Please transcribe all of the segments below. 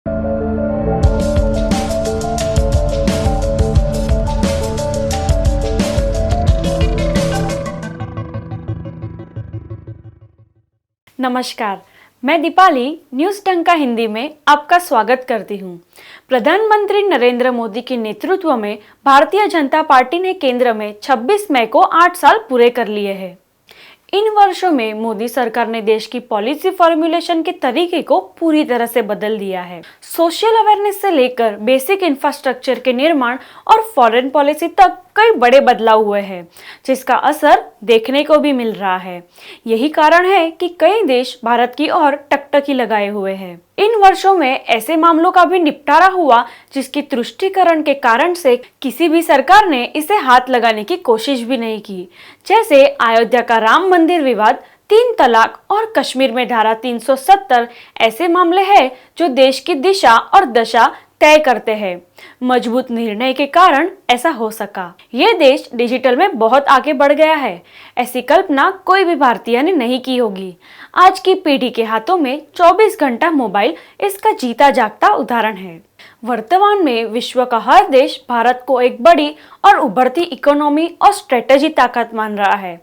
नमस्कार, मैं दीपाली न्यूज़ डंका हिंदी में आपका स्वागत करती हूं। प्रधानमंत्री नरेंद्र मोदी के नेतृत्व में भारतीय जनता पार्टी ने केंद्र में 26 मई को 8 साल पूरे कर लिए हैं। इन वर्षों में मोदी सरकार ने देश की पॉलिसी फॉर्मुलेशन के तरीके को पूरी तरह से बदल दिया है। सोशल अवेयरनेस से लेकर बेसिक इंफ्रास्ट्रक्चर के निर्माण और फॉरेन पॉलिसी तक कई बड़े बदलाव हुए हैं, जिसका असर देखने को भी मिल रहा है। यही कारण है कि कई देश भारत की ओर टकटकी लगाए हुए हैं। इन वर्षों में ऐसे मामलों का भी निपटारा हुआ जिसकी तुष्टीकरण के कारण से किसी भी सरकार ने इसे हाथ लगाने की कोशिश भी नहीं की, जैसे अयोध्या का राम मंदिर विवाद, 3 तलाक और कश्मीर में धारा 370 ऐसे मामले हैं जो देश की दिशा और दशा तय करते हैं। मजबूत निर्णय के कारण ऐसा हो सका। ये देश डिजिटल में बहुत आगे बढ़ गया है। ऐसी कल्पना कोई भी भारतीय ने नहीं की होगी। आज की पीढ़ी के हाथों में 24 घंटा मोबाइल इसका जीता जागता उदाहरण है। वर्तमान में विश्व का हर देश भारत को एक बड़ी और उभरती इकोनॉमी और स्ट्रेटेजी ताकत मान रहा है।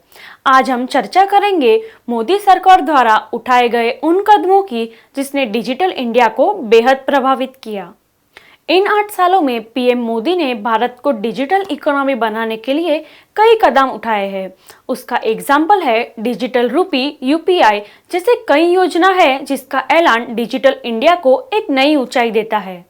आज हम चर्चा करेंगे मोदी सरकार द्वारा उठाए गए उन कदमों की जिसने डिजिटल इंडिया को बेहद प्रभावित किया। इन 8 सालों में पीएम मोदी ने भारत को डिजिटल इकोनॉमी बनाने के लिए कई कदम उठाए हैं। उसका एग्जाम्पल है डिजिटल रूपी यूपीआई जैसे कई योजना है जिसका ऐलान डिजिटल इंडिया को एक नई ऊंचाई देता है।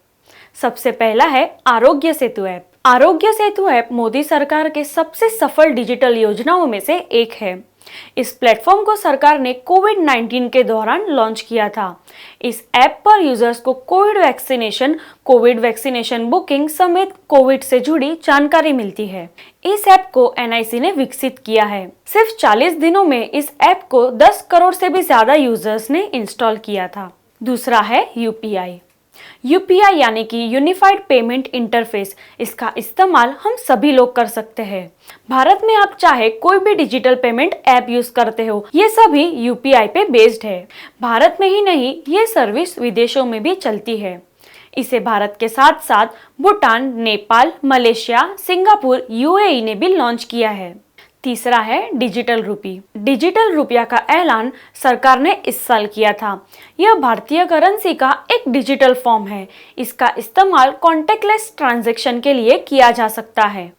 सबसे पहला है आरोग्य सेतु ऐप। आरोग्य सेतु ऐप मोदी सरकार के सबसे सफल डिजिटल योजनाओं में से एक है। इस प्लेटफॉर्म को सरकार ने कोविड-19 के दौरान लॉन्च किया था। इस ऐप पर यूजर्स को कोविड वैक्सीनेशन बुकिंग समेत कोविड से जुड़ी जानकारी मिलती है। इस ऐप को एनआईसी ने विकसित किया है। सिर्फ 40 दिनों में इस ऐप को 10 करोड़ से भी ज्यादा यूजर्स ने इंस्टॉल किया था। दूसरा है यूपीआई यानी कि यूनिफाइड पेमेंट इंटरफेस। इसका इस्तेमाल हम सभी लोग कर सकते हैं। भारत में आप चाहे कोई भी डिजिटल पेमेंट ऐप यूज करते हो, ये सभी यूपीआई पे बेस्ड है। भारत में ही नहीं, ये सर्विस विदेशों में भी चलती है। इसे भारत के साथ साथ Bhutan, Nepal, Malaysia, Singapore, UAE ने भी लॉन्च किया है। तीसरा है डिजिटल रूपी। डिजिटल रुपया का ऐलान सरकार ने इस साल किया था। यह भारतीय करेंसी का एक डिजिटल फॉर्म है। इसका इस्तेमाल कॉन्टेक्टलेस ट्रांजैक्शन के लिए किया जा सकता है।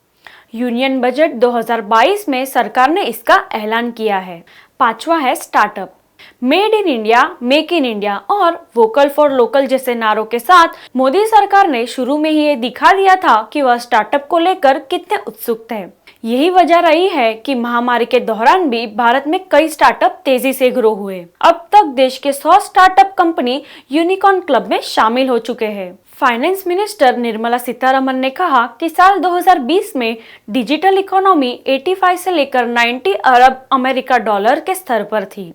यूनियन बजट 2022 में सरकार ने इसका ऐलान किया है। पांचवा है startup. Made in India, make in India और वोकल फॉर लोकल जैसे नारों के साथ मोदी सरकार ने शुरू में ही ये दिखा दिया था कि वह स्टार्टअप को लेकर कितने उत्सुक थे। यही वजह रही है कि महामारी के दौरान भी भारत में कई स्टार्टअप तेजी से ग्रो हुए। अब तक देश के 100 स्टार्टअप कंपनी यूनिकॉर्न क्लब में शामिल हो चुके हैं। फाइनेंस मिनिस्टर निर्मला सीतारमण ने कहा कि साल 2020 में डिजिटल इकोनॉमी 85 से लेकर 90 अरब अमेरिका डॉलर के स्तर पर थी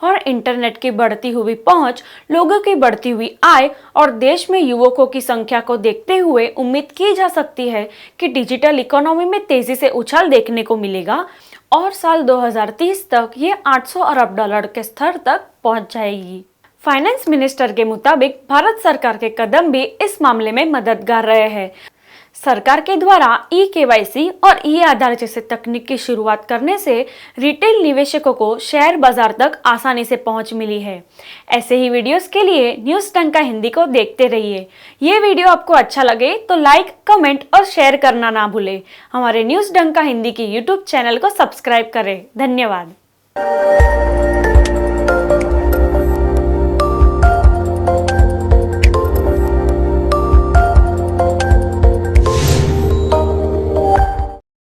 और इंटरनेट की बढ़ती हुई पहुंच, लोगों की बढ़ती हुई आय और देश में युवकों की संख्या को देखते हुए उम्मीद की जा सकती है कि डिजिटल इकोनॉमी में तेजी से उछाल देखने को मिलेगा और साल 2030 तक ये 800 अरब डॉलर के स्तर तक पहुंच जाएगी। फाइनेंस मिनिस्टर के मुताबिक भारत सरकार के कदम भी इस मामले में मददगार रहे हैं। सरकार के द्वारा ई-केवाईसी और ई-आधार जैसे तकनीक की शुरुआत करने से रिटेल निवेशकों को शेयर बाजार तक आसानी से पहुंच मिली है। ऐसे ही वीडियोस के लिए न्यूज़ डंका हिंदी को देखते रहिए। ये वीडियो आपको अच्छा लगे तो लाइक, कमेंट और शेयर करना ना भूलें। हमारे न्यूज़ डंका हिंदी की यूट्यूब चैनल को सब्सक्राइब करें। धन्यवाद।